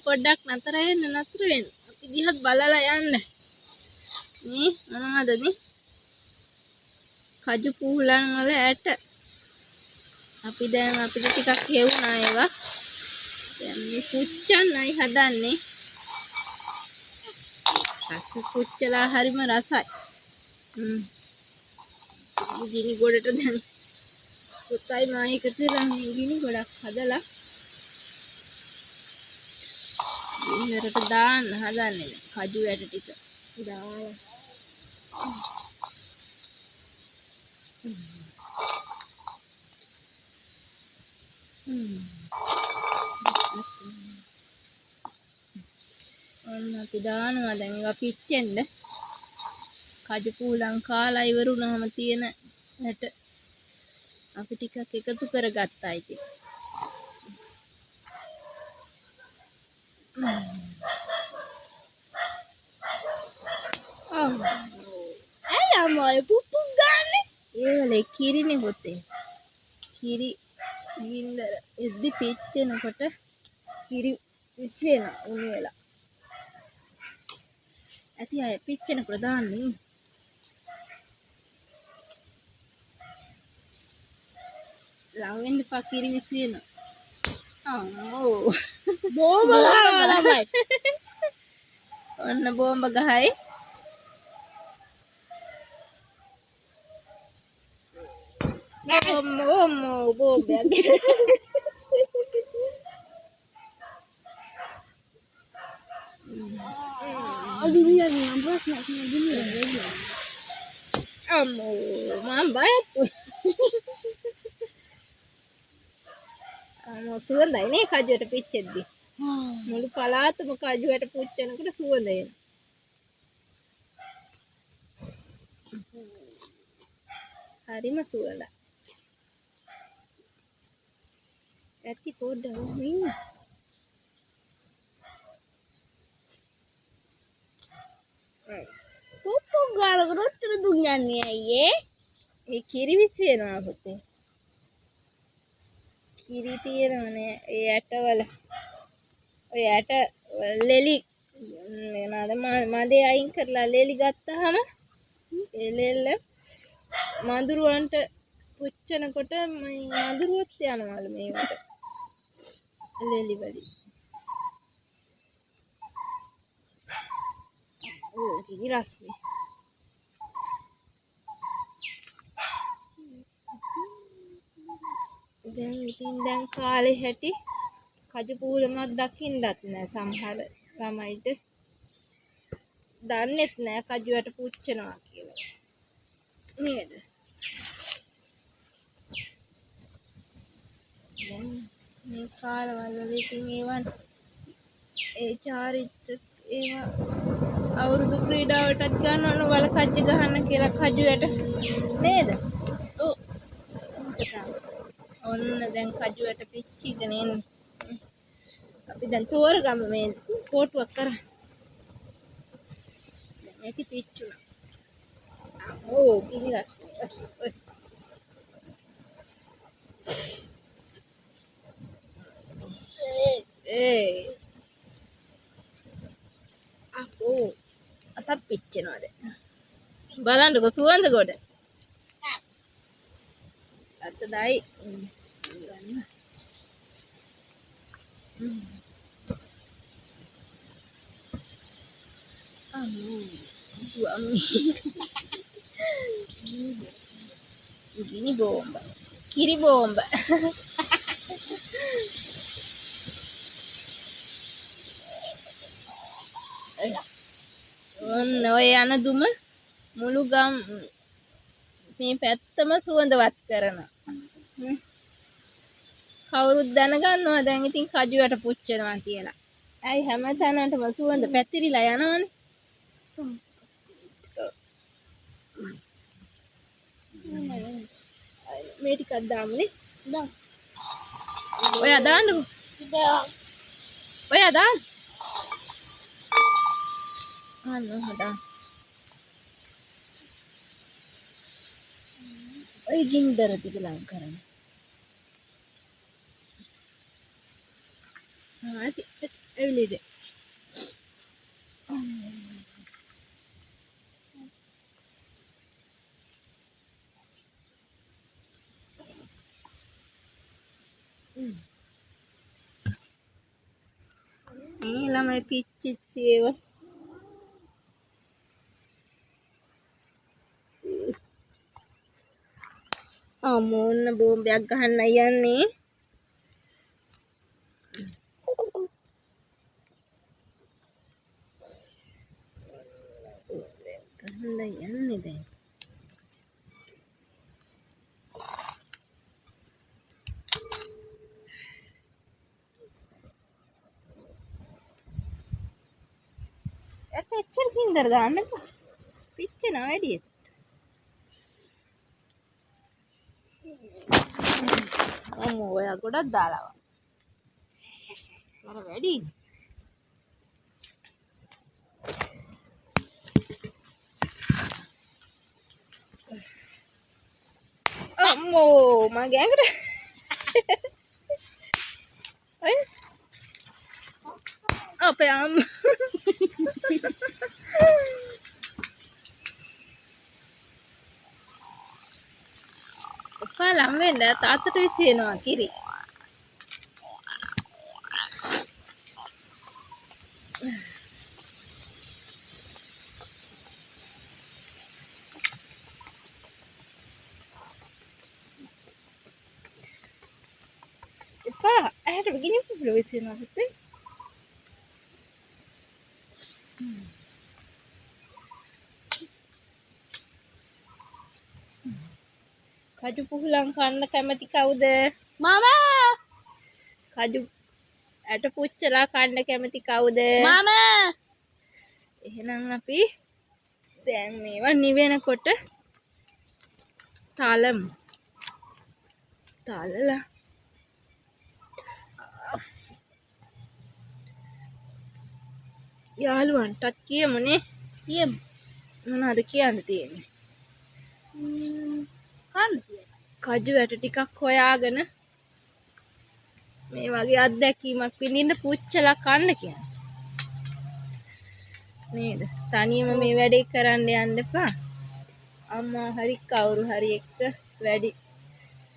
පොඩ්ඩක් නතර වෙන්න. අපි දිහත් බලලා යන්න. මේ මොනවද මේ? කජු පුහුලන් වල ඇට. අපි දැන් අපිට ටිකක් හේවුණා ඒවා. දැන් මේ පුච්චන්නයි හදන්නේ. රස පුච්චලා හරිම රසයි. ගිනි ගොඩට දැන් පුතයි මා එකට ගිනි ගොඩක් හදලා ගින්නරට දාන්න හදන්නේ. කජු ඇට ටික දාලා ඔන්න අපි දානවා දැන් ඒවා පිච්චෙන්න. කජු පුහුලන් කාලා ඉවරුනහම තියෙන ඇට අපි ටිකක් එකතු කරගත්තා ඉතින්. අම්මා පුප්පු ගානේ ඒවලේ කිරිනේ පුතේ. කිරි ගින්දර එද්දි පිච්චෙනකොට කිරි විශ්වෙනවා උණු වෙලා. ඇති අය පිච්චෙනකොට දාන්නේ. ලං වෙන්න එපා කිරි විශ්වෙනවා. අම්මෝ බෝම්බ ගහනවා ළමයි. ඔන්න බෝම්බ ගහයි. අම්මෝ බෝම්බයක්. අම්මෝ මම බයත්. අම්මෝ සුවඳයි නේ කජුවට පිච්චෙද්දි. මුළු පළාතම කජුවට පුච්චනකොට සුවඳ එනවා. හරිම සුවඳයි. ඇති පොඩ්ඩක් ඉන්න. පුප්පු ගාලකට උත්තර දුන්නේ අයියේ. ඒ කිරි විශ්වෙනවා පුතේ. කිරි තියෙනවනේ ඒ ඇටවල. ඔය ඇට ලෙලි නේද මදේ අයින් කරලා ලෙලි ගත්තාම ඒ ලෙල්ල මඳුරුවන්ට පුච්චනකොට මඳුරුවත් යනවලු මේවට. ලෙලි වලින්. ඕ කිරි රස්නේ. දැන් කාලේ හැටි කජු පුහුලනක් දකින්නත් නෑ සමහර ළමයිට. දන්නෙත් නෑ කජුවට පුච්චනවා කියලා. නේද? දැන් මේ කාලවල ඉතින් ඒවන් ඒ චාරිත්‍ර ඒවා අවුරුදු ක්‍රීඩාවටත් ගන්නවන වල කජ්ජ ගහන්න කියලා කජුවට නේද? ඔව්. ඔන්න දැන් කජුවට පිච්චිගෙන එන්නේ. අපි දැන් තෝරගමු මේ කෝටුවක් කරා. දැන් මේක පිච්චුණා. ඕ කිරි රස්නේ. ඒ අපෝ අතක් පිච්චෙනවා දැන්. බලන්නකො සුවඳ ගොඩ. අතදයි ගන්න. Gini bomba. Kiri bomba. ඔන්න ඔය යන දුම මුළු ගම් මේ පැත්තම සුවඳවත් කරනවා. කවුරුත් දැනගන්නවා දැන් ඉතින් කජුවට පුච්චනවා කියලා. ඇයි හැම තැනටම සුවඳ පැතිරිලා යනවනේ. මේ ටිකක් දාමුනේ. දාන්න. ඔයා දාන්නකෝ. ඔයා දාන්න. අන්න හදා. ඔය ගින්දර ටික ලං කරන්න. ඇවිලේද මේ ළමයි පිච්චිච්ච ඒවා අමෝන්න බෝම්බයක් ගහන්න යන්නේ ගහන්න යන්නේ දැන් ඇත්ත එච්චර කින්දර දාන්න එපා පිච්චෙනවා වැඩියට අම්මෝ ඔයා ගොඩක් දාලා අර වැඩි අම්මෝ මගේ ඇඟට ඔය අපේ අම්මා ඔක්කා ලම් වෙන්න තාත්තට විසිනවා කිරි එපා ඇහැට begini පුපුල විසිනවා පුතේ කජු පුහුලන් කන්න කැමති කවුද මාමා කජු ඇට පුච්චලා කන්න කැමති කවුද මාමා එහෙනම් අපි දැන් මේවා නිවෙනකොට තාලමු තාලලා යාළුවන්ටත් කියමුනේ කියමු මොනවද කියන්න තියෙන්නේ කජු ඇට ටිකක් හොයාගෙන මේ වගේ අත්දැකීමක් විඳින්න පුච්චලා කන්න කියන්නේ නේද තනියම මේ වැඩේ කරන්න යන්න එපා අම්මා හරි කවුරු හරි එක්ක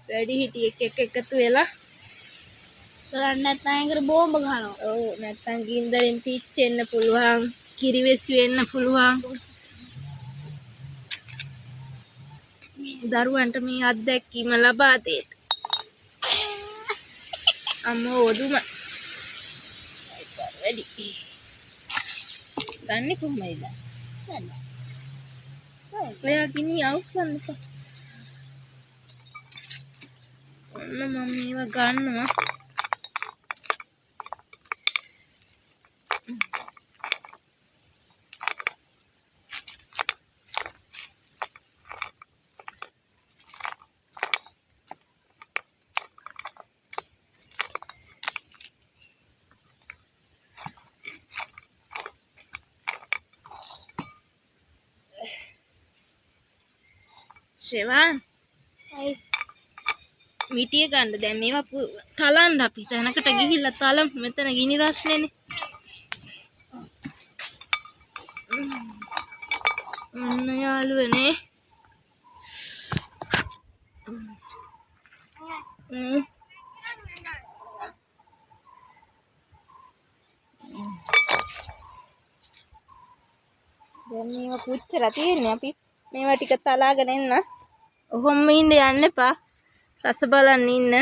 වැඩි හිටියෙක් එක්ක එකතු වෙලා කරන්න නැත්නම් ඒකට බෝම්බ ගහනවා ඔව් නැත්නම් ගින්දරෙන් පිච්චෙන්න පුළුවන් කිරිවෙසි වෙන්න පුළුවන් දරුවන්ට මේ අත්දැකීම ලබා දෙන්න අම්මෝ ඔදුම වැඩි ගන්න කොහමද ගන්න ඔයා ගිනි අවසන් ඔන්න මම මේවා ගන්නවා ශෙවන් මිටිය ගන්න දැන් මේවා තලන්න අපි තැනකට ගිහිල්ලා තලමු මෙතන ගිනි රස්නේනේ ඔන්න යාළුවනේ දැන් මේවා පුච්චලා තියෙන්නේ අපි මේවා ටික තලාගෙන එන්න ඔහොම ඉන්න යන්න එපා රස බලන්න ඉන්න